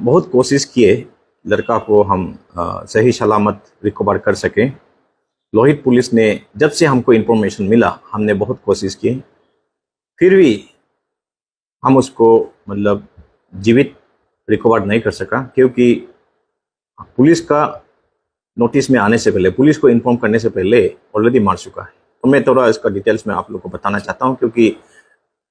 बहुत कोशिश किए लड़का को हम सही सलामत रिकवर कर सकें। लोहित पुलिस ने जब से हमको इन्फॉर्मेशन मिला, हमने बहुत कोशिश की, फिर भी हम उसको मतलब जीवित रिकवर नहीं कर सका, क्योंकि पुलिस का नोटिस में आने से पहले, पुलिस को इन्फॉर्म करने से पहले ऑलरेडी मार चुका है। तो मैं थोड़ा इसका डिटेल्स में आप लोग को बताना चाहता हूँ, क्योंकि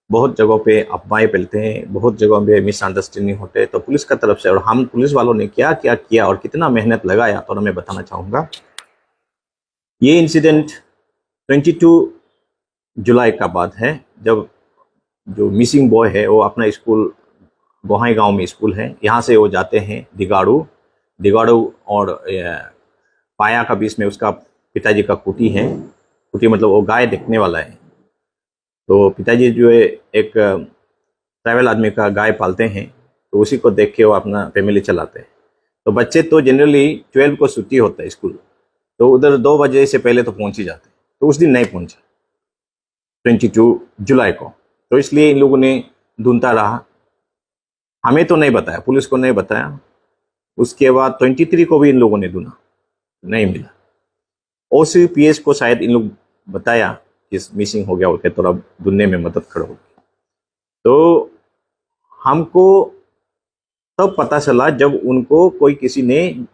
बहुत जगहों पे अफवाहें फैलते हैं, बहुत जगहों पे मिसअंडरस्टैंडिंग होते हैं। तो पुलिस का तरफ से और हम पुलिस वालों ने क्या क्या किया और कितना मेहनत लगाया, तो मैं बताना चाहूँगा। ये इंसिडेंट 22 जुलाई का बात है, जब जो मिसिंग बॉय है वो अपना स्कूल, गोहाई गांव में स्कूल है, यहाँ से वो जाते हैं दिगाड़ू और पाया का बीच में उसका पिताजी का कुटी है। कुटी मतलब वो गाय देखने वाला है। तो पिताजी जो है एक ट्राइबल आदमी का गाय पालते हैं, तो उसी को देख के वो अपना फैमिली चलाते हैं। तो बच्चे तो जनरली 12 को छुट्टी होता है स्कूल, तो उधर 2 बजे से पहले तो पहुंच ही जाते। तो उस दिन नहीं पहुंचा 22 जुलाई को, तो इसलिए इन लोगों ने ढूंढता रहा। हमें तो नहीं बताया, पुलिस को नहीं बताया। उसके बाद 23 को भी इन लोगों ने ढूंढा, नहीं मिला। OCPS को शायद इन लोग बताया कि मिसिंग हो गया, बोल के थोड़ा ढूंढने में मदद करो। तो हमको तब पता चला जब उनको कोई किसी ने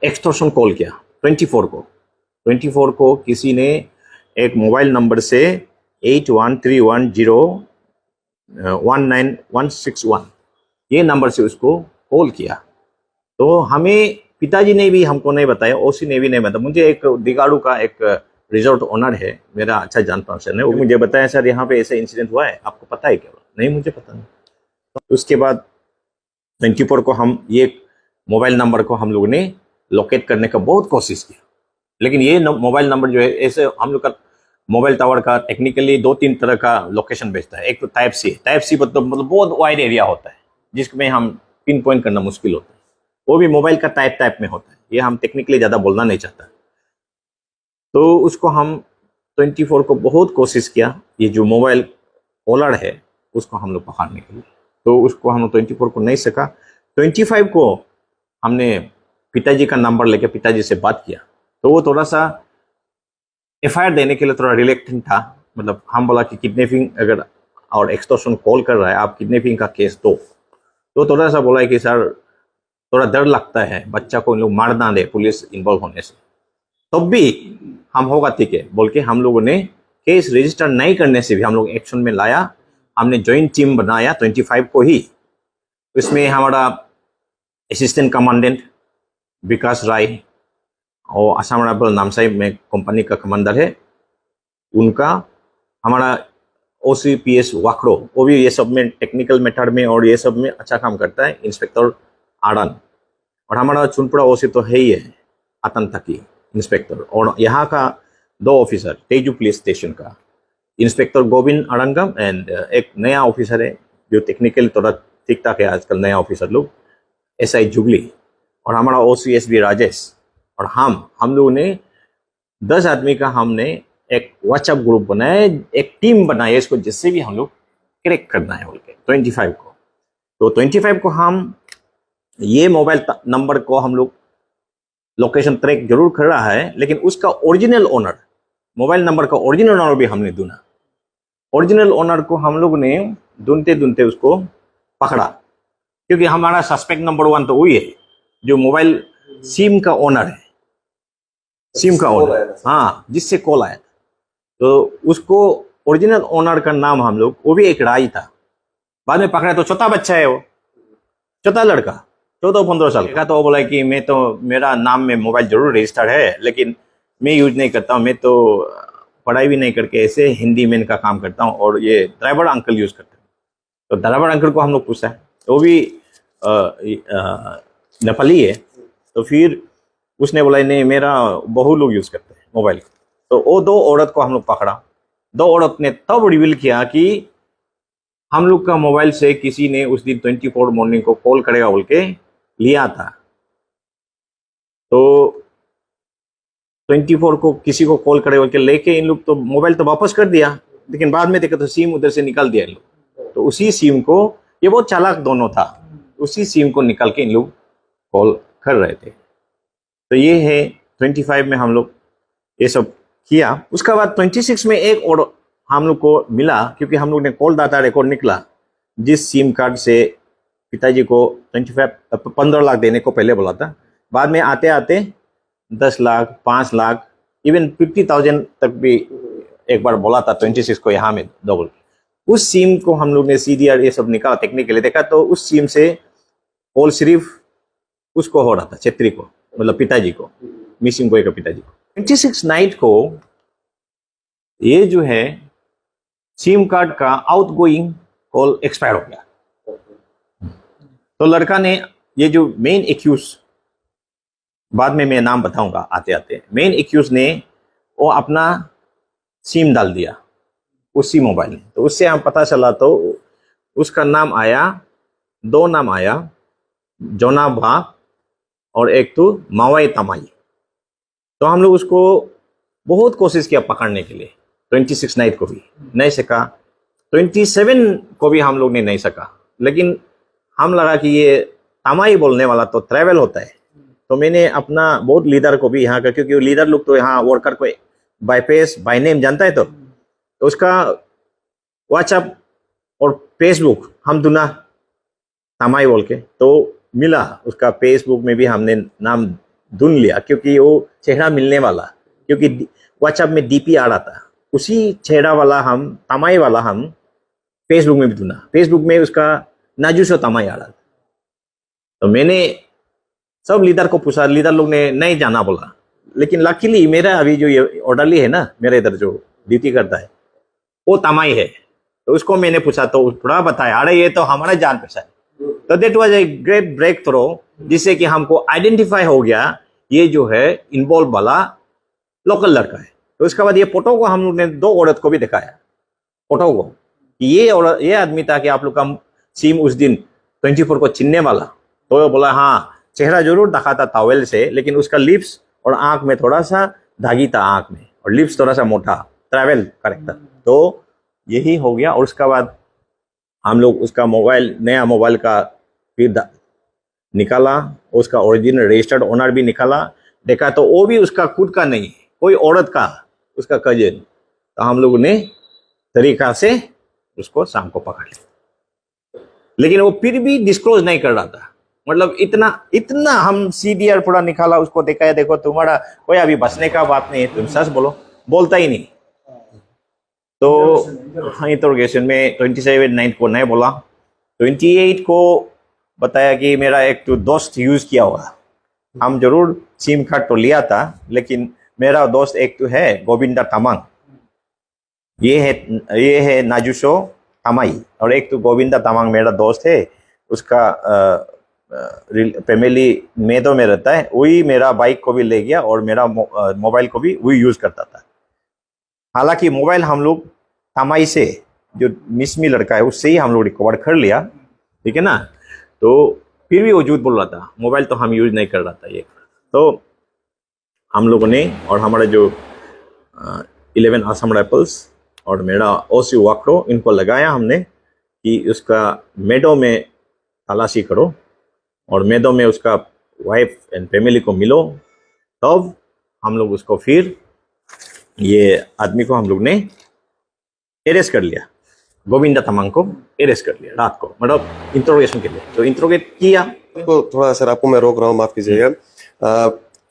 एक्सटॉर्शन कॉल किया। 24 को किसी ने एक मोबाइल नंबर से 8131019161 ये नंबर से उसको कॉल किया। तो हमें पिताजी ने भी हमको नहीं बताया, OC ने भी नहीं बताया। मुझे एक दिगाड़ू का एक रिजॉर्ट ओनर है, मेरा अच्छा जान पहचान है, वो मुझे बताया सर यहाँ पे ऐसा इंसिडेंट हुआ है, आपको पता है क्या? नहीं, मुझे पता नहीं। तो उसके बाद 24 को हम ये मोबाइल नंबर को हम लोगों ने लोकेट करने का बहुत कोशिश किया, लेकिन ये मोबाइल नंबर जो है, ऐसे हम लोग का मोबाइल टावर का टेक्निकली 2-3 तरह का लोकेशन भेजता है। एक तो टाइप सी मतलब बहुत वाइड एरिया होता है, जिसमें हम पिन पॉइंट करना मुश्किल होता है। वो भी मोबाइल का टाइप में होता है, ये हम टेक्निकली ज़्यादा बोलना नहीं चाहता। तो उसको हम 24 को बहुत कोशिश किया, ये जो मोबाइल कॉलर है उसको हम लोग पकड़ने के लिए। तो उसको हम 24 को नहीं सका। 25 को हमने पिताजी का नंबर लेके पिताजी से बात किया, तो वो थोड़ा सा FIR देने के लिए थोड़ा रिलेक्टेंट था। मतलब हम बोला कि किडनैपिंग अगर और एक्सटॉर्शन कॉल कर रहा है, आप किडनैपिंग का केस दो। तो थोड़ा सा बोला है कि सर थोड़ा डर लगता है, बच्चा को इन लोग मार ना दे पुलिस इन्वॉल्व होने से। तब भी हम होगा ठीक है बोल के हम लोगों ने केस रजिस्टर नहीं करने से भी हम लोग एक्शन में लाया। हमने जॉइंट टीम बनाया 25 को ही। इसमें हमारा असिस्टेंट कमांडेंट विकास राय और असम राइफल नामसाई में कंपनी का कमांडर है उनका, हमारा OCPS वाकड़ो, वो भी ये सब में टेक्निकल मेथड में और ये सब में अच्छा काम करता है, इंस्पेक्टर आड़न। और हमारा चुनपुरा OC तो है ही है, आतंकी इंस्पेक्टर। और यहाँ का 2 ऑफिसर, तेजू पुलिस स्टेशन का इंस्पेक्टर गोविंद अड़ंगम एंड एक नया ऑफिसर है जो टेक्निकली थोड़ा ठीक ठाक है आजकल, नया ऑफिसर लोग, SI जुगली। और हमारा OCSB राजेश। और हम लोगों ने 10 आदमी का हमने एक व्हाट्सएप ग्रुप बनाया, एक टीम बनाई इसको, जिससे भी हम लोग क्रैक करना है बोल के 25 को। तो 25 को हम ये मोबाइल नंबर को हम लोग लोकेशन ट्रैक जरूर कर रहा है, लेकिन उसका ओरिजिनल ओनर, मोबाइल नंबर का ओरिजिनल ओनर भी हमने ढूंढा। ओरिजिनल ओनर को हम लोग ने ढूंढते उसको पकड़ा, क्योंकि हमारा सस्पेक्ट नंबर 1 तो वही है जो मोबाइल सिम का ओनर है, सिम का ओनर, हाँ, जिससे कॉल आया। तो उसको ओरिजिनल ओनर का नाम हम लोग, वो भी एक राय था, बाद में पकड़ा। तो छोटा बच्चा है, वो छोटा लड़का 14-15 साल का। तो वो बोला कि मैं तो, मेरा नाम में मोबाइल जरूर रजिस्टर्ड है, लेकिन मैं यूज नहीं करता हूँ, मैं तो पढ़ाई भी नहीं करके ऐसे हिंदी मैन का काम करता हूँ, और ये ड्राइवर अंकल यूज करते हैं। तो ड्राइवर अंकल को हम लोग पूछा है, तो वो भी नेपाली है। तो फिर उसने बोला नहीं, मेरा बहु लोग यूज करते हैं मोबाइल। तो वो 2 औरत को हम लोग पकड़ा। 2 औरत ने तब रिवील किया कि हम लोग का मोबाइल से किसी ने उस दिन 24 मॉर्निंग को कॉल करेगा बोल के लिया था। तो 24 को किसी को कॉल करे बोल के लेके इन लोग तो मोबाइल तो वापस कर दिया, लेकिन बाद में देखा तो सिम उधर से निकाल दिया इन लोग। तो उसी सिम को ये बहुत चालाक दोनों था, उसी सिम को निकाल के इन लोग कॉल कर रहे थे। तो ये है 25 में हम लोग ये सब किया। उसके बाद 26 में एक और हम लोग को मिला, क्योंकि हम लोग ने कॉल डाटा रिकॉर्ड निकला जिस सिम कार्ड से पिताजी को 15 लाख देने को पहले बोला था, बाद में आते आते 10 लाख 5 लाख इवन 50,000 तक भी एक बार बोला था 26 को यहाँ में डबल। उस सिम को हम लोग ने CDR ये सब निकाला, टेक्निकली देखा तो उस सिम से कॉल सिर्फ उसको हो रहा था, छेत्री को, मतलब पिताजी को, मिसिंग बॉय का पिताजी को। 26 नाइट को ये जो है सिम कार्ड का आउटगोइंग कॉल एक्सपायर हो गया। तो लड़का ने, ये जो मेन एक्यूज, बाद में मैं नाम बताऊंगा आते आते, मेन एक्यूज ने वो अपना सिम डाल दिया उसी मोबाइल में। तो उससे हम पता चला तो उसका नाम आया, 2 नाम आया, जोना भा और एक तो मावाई तमाई। तो हम लोग उसको बहुत कोशिश किया पकड़ने के लिए, 26 नाइट को भी नहीं सका, 27 को भी हम लोग ने नहीं सका। लेकिन हम लगा कि ये तमाई बोलने वाला तो ट्रैवल होता है, तो मैंने अपना बहुत लीडर को भी यहाँ का, क्योंकि लीडर लोग तो यहाँ वर्कर को बाय फेस बाय नेम जानता है, तो उसका व्हाट्सएप और फेसबुक हम दुना तमाई बोल के तो मिला। उसका फेसबुक में भी हमने नाम ढूंढ लिया, क्योंकि वो चेहरा मिलने वाला, क्योंकि व्हाट्सएप में DP आ रहा था, उसी चेहरा वाला हम तमाई वाला हम फेसबुक में भी ढूंढा। फेसबुक में उसका नाजुसो तमाई आ रहा था। तो मैंने सब लीडर को पूछा, लीडर लोग ने नहीं जाना बोला। लेकिन लकीली मेरा अभी जो ये ऑर्डरली है ना, मेरे इधर जो ड्यूटी करता है वो तमाई है, तो उसको मैंने पूछा तो थोड़ा बताया, अरे ये तो हमारा जान पहचान है। तो that was a great breakthrough, जिससे कि हमको आइडेंटिफाई हो गया ये जो है इन्वॉल्व वाला लोकल लड़का है। तो उसके बाद ये फोटो को हम लोग ने 2 औरत को भी दिखाया, फोटो को, कि ये आदमी था कि आप लोग का सिम उस दिन 24 को छीनने वाला। तो वो बोला हाँ, चेहरा जरूर ढका था टॉवेल से, लेकिन उसका लिप्स और आंख में थोड़ा सा धागी था, आंख में, और लिप्स थोड़ा सा मोटा, ट्रैवल करेक्टर। तो यही हो गया। और उसके बाद हम लोग उसका मोबाइल, नया मोबाइल का फिर निकाला, उसका ओरिजिनल रजिस्टर्ड ओनर भी निकाला, देखा तो वो भी उसका खुद का नहीं, कोई औरत का, उसका कजिन। तो हम लोगों ने तरीका से उसको शाम को पकड़ लिया, लेकिन वो फिर भी डिस्क्लोज नहीं कर रहा था। मतलब इतना हम CDR पूरा निकाला, उसको देखा, देखो तुम्हारा कोई अभी बचने का बात नहीं है, तुम सच बोलो, बोलता ही नहीं। तो इंटरोगेशन में 27 नाइट को नहीं बोला, 28 को बताया कि मेरा एक तो दोस्त यूज किया हुआ। हम जरूर सिम कार्ड तो लिया था, लेकिन मेरा दोस्त एक तो है गोविंदा तमांग, ये है नाजुसो तमाई, और एक तो गोविंदा तमांग मेरा दोस्त है, उसका फैमिली में तो में रहता है। वही मेरा बाइक को भी ले गया और मेरा मोबाइल को भी वही यूज करता था। हालांकि मोबाइल हम लोग तमाई से, जो मिसमी लड़का है, उससे ही हम लोग रिकवर कर लिया, ठीक है ना। तो फिर भी वो झूठ बोल रहा था, मोबाइल तो हम यूज नहीं कर रहा था ये। तो हम लोगों ने, और हमारे जो 11 असम राइफल्स और मेरा OC वाक्रो, इनको लगाया हमने कि उसका मेडो में तलाशी करो और मेडो में उसका वाइफ एंड फैमिली को मिलो। तब हम लोग उसको, फिर ये आदमी को हम लोग ने अरेस्ट कर लिया, गोविंदा तमांग को अरेस्ट कर लिया रात को, मतलब इंट्रोगेशन के लिए। तो इंट्रोगेट किया। तो थोड़ा सर आपको मैं रोक रहा हूँ, माफ कीजिएगा।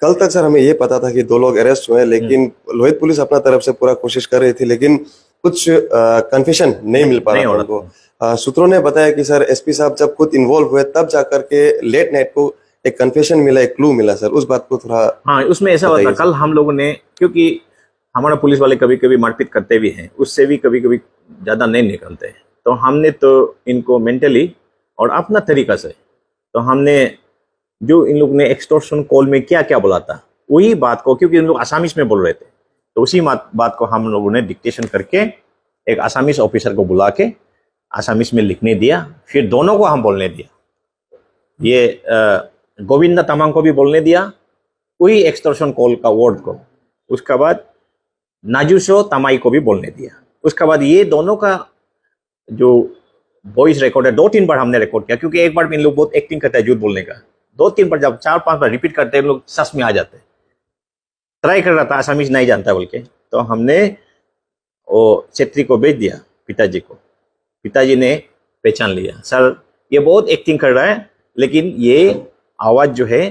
कल तक सर हमें ये पता था कि 2 लोग अरेस्ट हुए, लेकिन लोहित पुलिस अपना तरफ से पूरा कोशिश कर रही थी, लेकिन कुछ कंफेशन नहीं मिल पा रहा था उनको। सूत्रों ने बताया कि सर SP साहब जब खुद इन्वॉल्व हुए तब जाकर के लेट नाइट को एक कंफेशन मिला, एक क्लू मिला। सर उस बात को थोड़ा, हाँ, उसमें ऐसा होता, कल हम लोगों ने, क्योंकि हमारा पुलिस वाले कभी कभी मारपीट करते भी हैं, उससे भी कभी कभी ज्यादा नहीं निकलते हैं, तो हमने तो इनको मेंटली और अपना तरीका से, तो हमने जो इन लोग ने एक्सटॉर्शन कॉल में क्या क्या बोला था वही बात को, क्योंकि इन लोग आसामीज में बोल रहे थे, तो उसी बात को हम लोगों ने डिक्टेशन करके एक आसामीज ऑफिसर को बुला के आसामीज में लिखने दिया, फिर दोनों को हम बोलने दिया, ये गोविंदा तमांग को भी बोलने दिया वही एक्सटॉर्शन कॉल का वर्ड को, उसके बाद नाजुसो तमाई को भी बोलने दिया। उसके बाद ये दोनों का जो वॉइस रिकॉर्डर 2-3 बार हमने रिकॉर्ड किया, क्योंकि एक बार भी इन लोग बहुत एक्टिंग करते हैं झूठ बोलने का। 2-3 बार, जब 4-5 बार रिपीट करते हैं इन लोग सच में आ जाते हैं। ट्राई कर रहा था, आसामीज नहीं जानता बोल के, तो हमने वो छेत्री को भेज दिया पिताजी को। पिताजी ने पहचान लिया, सर ये बहुत एक्टिंग कर रहा है, लेकिन ये आवाज जो है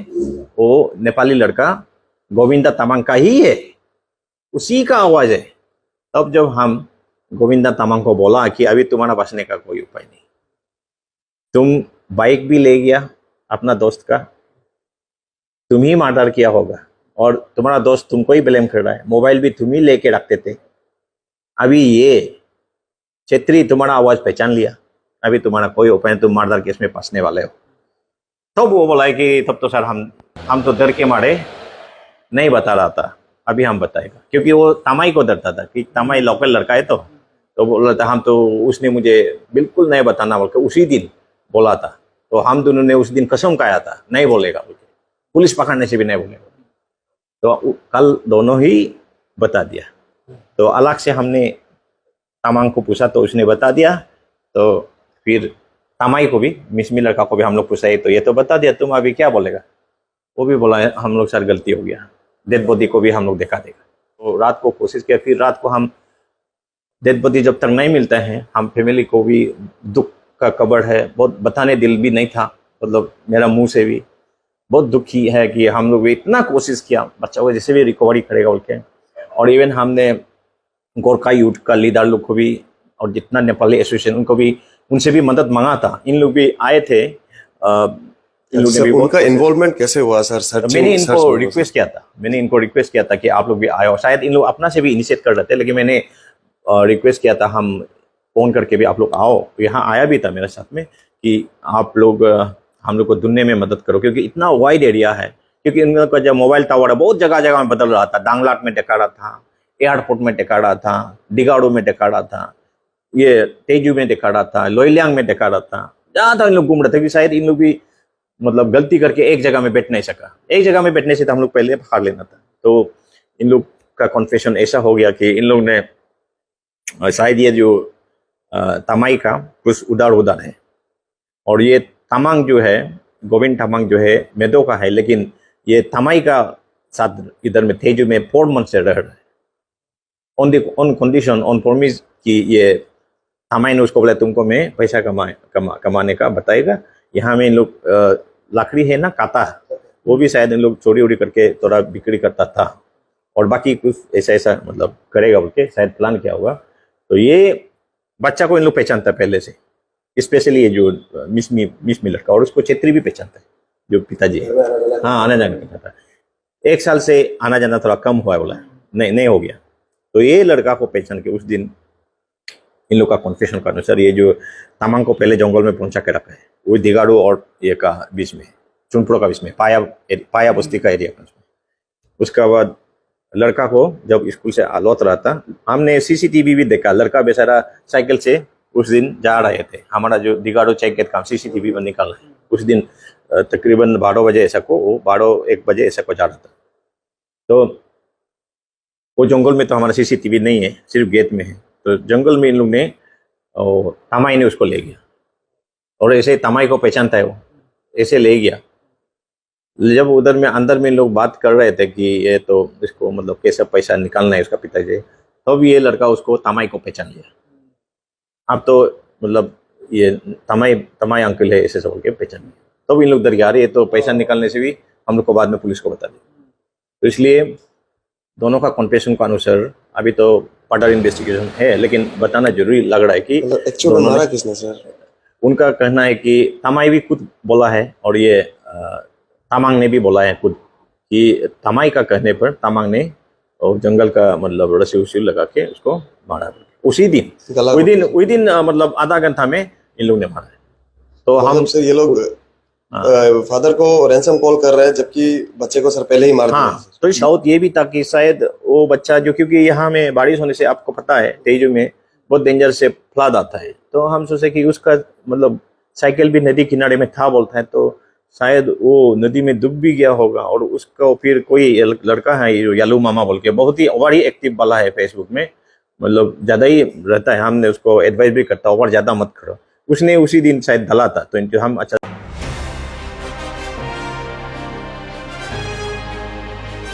वो नेपाली लड़का गोविंदा तामाङ का ही है, उसी का आवाज है। तब जब हम गोविंदा तामाङ को बोला कि अभी तुम्हारा बचने का कोई उपाय नहीं, तुम बाइक भी ले गया अपना दोस्त का, तुम ही मर्डर किया होगा, और तुम्हारा दोस्त तुमको ही ब्लेम कर रहा है, मोबाइल भी तुम ही लेके रखते थे, अभी ये छेत्री तुम्हारा आवाज पहचान लिया, अभी तुम्हारा कोई उपाय नहीं, तुम मर्डर केस में फंसने वाले हो। तब वो बोला कि तब तो सर हम तो डर के मारे नहीं बता रहा था, अभी हम बताएगा, क्योंकि वो तमाई को डरता था कि तमाई लोकल लड़का है, तो बोल रहा था हम तो, उसने मुझे बिल्कुल नहीं बताना बोल के उसी दिन बोला था। तो हम दोनों ने उस दिन कसम खाया था नहीं बोलेगा बोल के, पुलिस पकड़ने से भी नहीं बोलेगा। तो कल दोनों ही बता दिया। तो अलग से हमने तामाङ को पूछा तो उसने बता दिया, तो फिर तमाई को भी, मिसमी लड़का को भी हम लोग पूछा, तो ये तो बता दिया, तुम अभी क्या बोलेगा? वो भी बोला हम लोग सर गलती हो गया, डेड बॉडी को भी हम लोग देखा देगा। तो रात को कोशिश किया, फिर रात को हम डेड बॉडी जब तक नहीं मिलता है, हम फैमिली को भी दुख का कबर है, बहुत बताने दिल भी नहीं था, मतलब मेरा मुंह से भी बहुत दुखी है कि हम लोग भी इतना कोशिश किया बच्चा को जैसे भी रिकवरी करेगा बोल के। और इवन हमने गोरखा यूथ का लीडर लोग को भी, और जितना नेपाली एसोसिएशन उनको भी, उनसे भी मदद मांगा था। इन लोग भी आए थे, इन लोग ने भी उनका इन्वॉल्वमेंट कैसे हुआ सर? मैंने इनको रिक्वेस्ट किया था कि आप लोग भी आए, शायद इन लोग अपना से भी इनिशिएट कर रहे थे, लेकिन मैंने रिक्वेस्ट किया था हम फोन करके भी आप लोग आओ। यहाँ आया भी था मेरे साथ में कि आप लोग हम लोग को ढूंढने में मदद करो, क्योंकि इतना वाइड एरिया है, क्योंकि इन लोग का जब मोबाइल टावर है बहुत जगह जगह में बदल रहा था, डांगलाट में टेका रहा था, एयरपोर्ट में टेका रहा था, डिगाड़ो में टेका रहा था, ये तेजू में टेका रहा था, लोईलियांग में टेका रहा था, जहाँ तक इन लोग घूम रहे थे। कि शायद इन लोग भी मतलब गलती करके एक जगह में बैठ नहीं सका, एक जगह में बैठने से तो हम लोग पहले पकड़ लेना था। तो इन लोग का कन्फेशन ऐसा हो गया कि इन लोग ने शायद ये जो तमाई का कुछ उधर है, और ये तामाङ जो है, गोविंद तामाङ जो है मेदो का है, लेकिन ये तमाई का साथ इधर में तेजू में 4 मंथ से रह रहा है, ऑन कंडीशन, ऑन प्रॉमिस कि ये तमाई ने उसको बोला तुमको मैं पैसा कमाने का बताएगा। यहाँ में इन लोग लकड़ी है ना, काता, वो भी शायद इन लोग चोरी वोरी करके थोड़ा बिक्री करता था, और बाकी कुछ ऐसा मतलब करेगा बोल के शायद प्लान किया होगा। तो ये बच्चा को इन लोग पहचानता है पहले से, स्पेशली ये जो मिसमी लड़का, और उसको छेत्री भी पहचानता है जो पिताजी है। हाँ, आना जाना पहचानता है। 1 साल से आना जाना थोड़ा कम हुआ है बोला, नहीं हो गया। तो ये लड़का को पहचान के उस दिन इन लोग का कन्फेशन करना, सर ये जो तामाङ को पहले जंगल में पहुंचा के रखा है, वो दिगाड़ो और ये का बीच में, चुनपुरो का बीच में, पाया बस्ती का एरिया। उसके बाद लड़का को जब स्कूल से लौट रहा था, हमने सीसीटीवी भी देखा, लड़का बेचारा साइकिल से उस दिन जा रहे थे। हमारा जो दिगाड़ो चेक गेट काम सीसीटीवी में निकाला है, उस दिन तकरीबन 12 बजे ऐसा को, वो 12-1 बजे ऐसा को जा रहा था। तो वो जंगल में तो हमारा सीसीटीवी नहीं है, सिर्फ गेट में है। तो जंगल में इन लोग ने, तमाई ने उसको ले गया, और ऐसे तमाई को पहचानता है वो, ऐसे ले गया। जब उधर में अंदर में लोग बात कर रहे थे कि ये तो इसको मतलब कैसे पैसा निकालना है उसका पिताजी, तब ये लड़का उसको तमाई को पहचान लिया। अब तो मतलब ये तमाई अंकल है ऐसे सब के पहचान लिया। तब इन लोग डर गया, अरे ये तो पैसा निकालने से भी हम लोग को बाद में पुलिस को बता दिया। तो इसलिए दोनों का कन्फेशन का अनुसार अभी तो फर्दर इन्वेस्टिगेशन है, लेकिन बताना जरूरी लग रहा है कि एक्चुअली मारा किसने सर? उनका कहना है कि तमाई भी खुद बोला है, और ये तामाङ ने भी बोला है खुद कि तमाई का कहने पर तामाङ ने और जंगल का मतलब रस्सी उसी लगा के उसको मारा उसी दिन, विदिन मतलब आधा घंटा में इन लोग ने मारा है। तो हम सर ये लोग फादर को रैंसम कॉल कर रहे हैं, जबकि बच्चे को सर पहले ही मार दिया। हाँ, तो शायद ये भी था कि शायद वो बच्चा जो, क्योंकि यहाँ में बारिश होने से आपको पता है तेजू में बहुत डेंजर से फ्लड आता है, तो हम सोचे कि उसका मतलब साइकिल भी नदी किनारे में था बोलता है, तो शायद वो नदी में डूब भी गया होगा। और उसको फिर कोई लड़का है यालू मामा बोल के, बहुत ही ओवर ही एक्टिव वाला है फेसबुक में, मतलब ज्यादा ही रहता है। हमने उसको एडवाइस भी करता ओवर ज्यादा मत करो, उसने उसी दिन शायद डाला था, तो हम अच्छा